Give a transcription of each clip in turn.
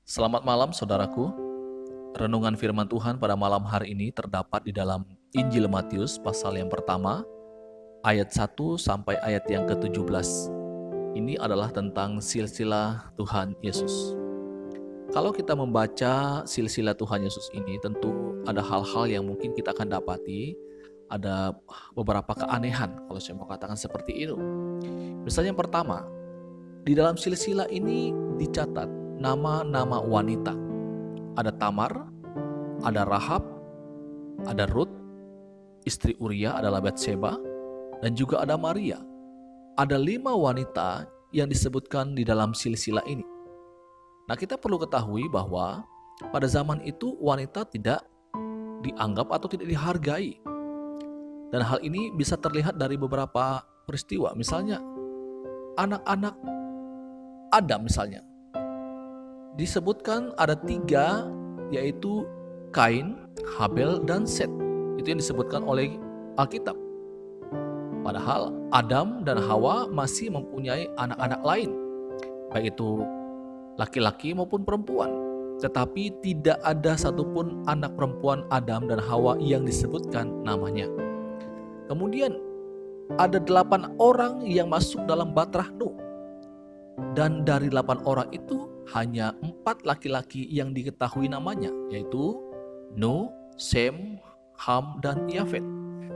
Selamat malam saudaraku. Renungan firman Tuhan pada malam hari ini terdapat di dalam Injil Matius pasal yang pertama, ayat 1 sampai ayat yang ke-17. Ini adalah tentang silsilah Tuhan Yesus. Kalau kita membaca silsilah Tuhan Yesus ini, tentu ada hal-hal yang mungkin kita akan dapati, ada beberapa keanehan kalau saya mau katakan seperti itu. Misalnya yang pertama, di dalam silsilah ini dicatat nama-nama wanita. Ada Tamar, ada Rahab, ada Rut, istri Uria adalah Batseba, dan juga ada Maria. Ada 5 wanita yang disebutkan di dalam silsilah ini. Nah, kita perlu ketahui bahwa pada zaman itu wanita tidak dianggap atau tidak dihargai. Dan hal ini bisa terlihat dari beberapa peristiwa. Misalnya, anak-anak Adam misalnya. Disebutkan ada 3, yaitu Kain, Habel, dan Set. Itu yang disebutkan oleh Alkitab. Padahal Adam dan Hawa masih mempunyai anak-anak lain, baik itu laki-laki maupun perempuan. Tetapi tidak ada satupun anak perempuan Adam dan Hawa yang disebutkan namanya. Kemudian ada 8 orang yang masuk dalam batrah Nuh. Dan dari 8 orang itu hanya 4 laki-laki yang diketahui namanya, yaitu Nuh, Sem, Ham, dan Yafet.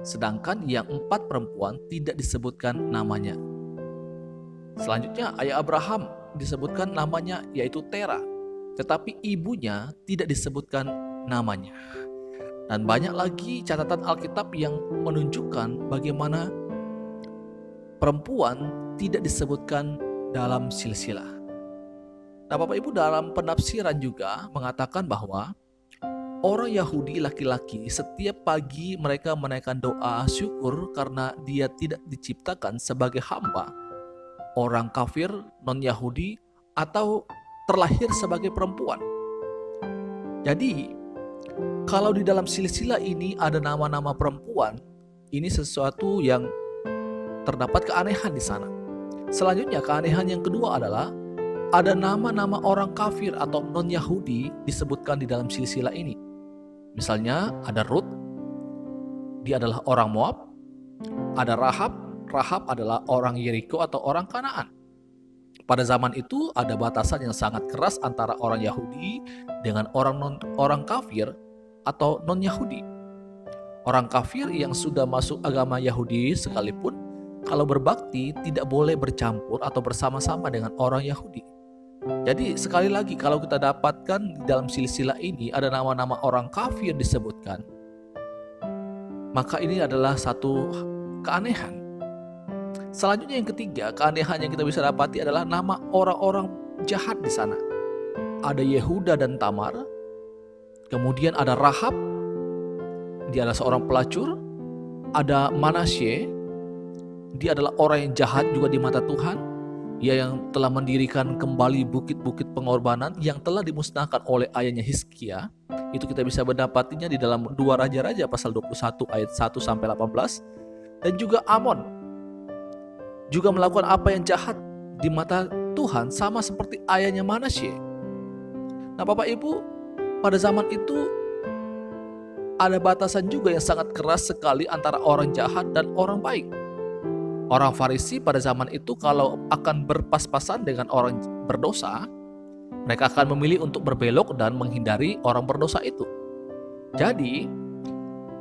Sedangkan yang 4 perempuan tidak disebutkan namanya. Selanjutnya ayah Abraham disebutkan namanya, yaitu Tera, tetapi ibunya tidak disebutkan namanya. Dan banyak lagi catatan Alkitab yang menunjukkan bagaimana perempuan tidak disebutkan dalam silsilah. Nah, Bapak Ibu, dalam penafsiran juga mengatakan bahwa orang Yahudi laki-laki setiap pagi mereka menaikkan doa syukur karena dia tidak diciptakan sebagai hamba, orang kafir, non-Yahudi, atau terlahir sebagai perempuan. Jadi, kalau di dalam silsilah ini ada nama-nama perempuan, ini sesuatu yang terdapat keanehan di sana. Selanjutnya, keanehan yang kedua adalah ada nama-nama orang kafir atau non-Yahudi disebutkan di dalam silsilah ini. Misalnya ada Rut, dia adalah orang Moab. Ada Rahab, Rahab adalah orang Yeriko atau orang Kanaan. Pada zaman itu ada batasan yang sangat keras antara orang Yahudi dengan orang kafir atau non-Yahudi. Orang kafir yang sudah masuk agama Yahudi sekalipun, kalau berbakti tidak boleh bercampur atau bersama-sama dengan orang Yahudi. Jadi sekali lagi, kalau kita dapatkan di dalam silsilah ini ada nama-nama orang kafir disebutkan, maka ini adalah satu keanehan. Selanjutnya yang ketiga, keanehan yang kita bisa dapati adalah nama orang-orang jahat di sana. Ada Yehuda dan Tamar, kemudian ada Rahab, dia adalah seorang pelacur. Ada Manasye, dia adalah orang yang jahat juga di mata Tuhan. Ia yang telah mendirikan kembali bukit-bukit pengorbanan yang telah dimusnahkan oleh ayahnya Hizkia. Itu kita bisa mendapatinya di dalam 2 Raja-Raja pasal 21 ayat 1 sampai 18. Dan juga Amon juga melakukan apa yang jahat di mata Tuhan, sama seperti ayahnya Manasye. Nah, Bapak Ibu, pada zaman itu ada batasan juga yang sangat keras sekali antara orang jahat dan orang baik. Orang Farisi pada zaman itu kalau akan berpas-pasan dengan orang berdosa, mereka akan memilih untuk berbelok dan menghindari orang berdosa itu. Jadi,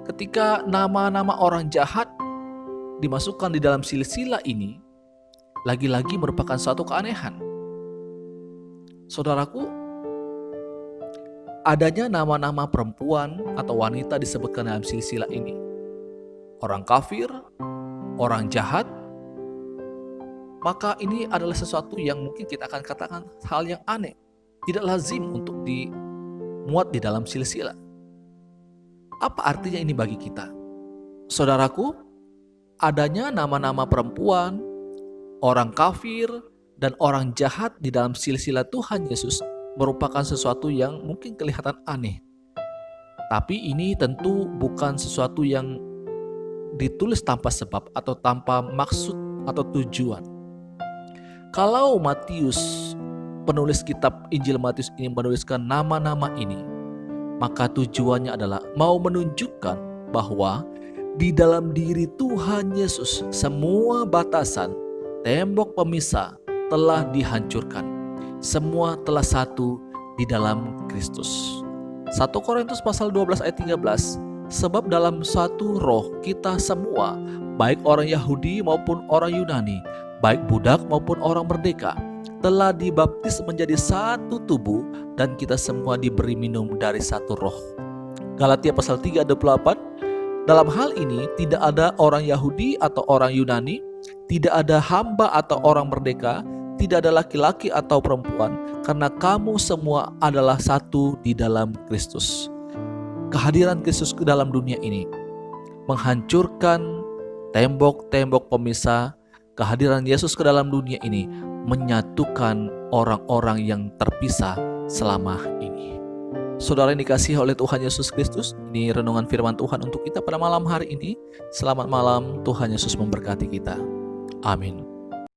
ketika nama-nama orang jahat dimasukkan di dalam silsilah ini, lagi-lagi merupakan suatu keanehan. Saudaraku, adanya nama-nama perempuan atau wanita disebutkan dalam silsilah ini. Orang kafir, orang jahat, maka ini adalah sesuatu yang mungkin kita akan katakan hal yang aneh, tidak lazim untuk dimuat di dalam silsilah. Apa artinya ini bagi kita? Saudaraku, adanya nama-nama perempuan, orang kafir, dan orang jahat di dalam silsilah Tuhan Yesus merupakan sesuatu yang mungkin kelihatan aneh. Tapi ini tentu bukan sesuatu yang ditulis tanpa sebab atau tanpa maksud atau tujuan. Kalau Matius penulis kitab Injil Matius ini menuliskan nama-nama ini, maka tujuannya adalah mau menunjukkan bahwa di dalam diri Tuhan Yesus semua batasan, tembok pemisah telah dihancurkan. Semua telah satu di dalam Kristus. 1 Korintus pasal 12 ayat 13, sebab dalam satu roh kita semua, baik orang Yahudi maupun orang Yunani, baik budak maupun orang merdeka, telah dibaptis menjadi satu tubuh, dan kita semua diberi minum dari satu roh. Galatia pasal 3 ayat 28, dalam hal ini tidak ada orang Yahudi atau orang Yunani, tidak ada hamba atau orang merdeka, tidak ada laki-laki atau perempuan, karena kamu semua adalah satu di dalam Kristus. Kehadiran Kristus ke dalam dunia ini menghancurkan tembok-tembok pemisah. Kehadiran Yesus ke dalam dunia ini menyatukan orang-orang yang terpisah selama ini. Saudara yang dikasihi oleh Tuhan Yesus Kristus, ini renungan firman Tuhan untuk kita pada malam hari ini. Selamat malam, Tuhan Yesus memberkati kita. Amin.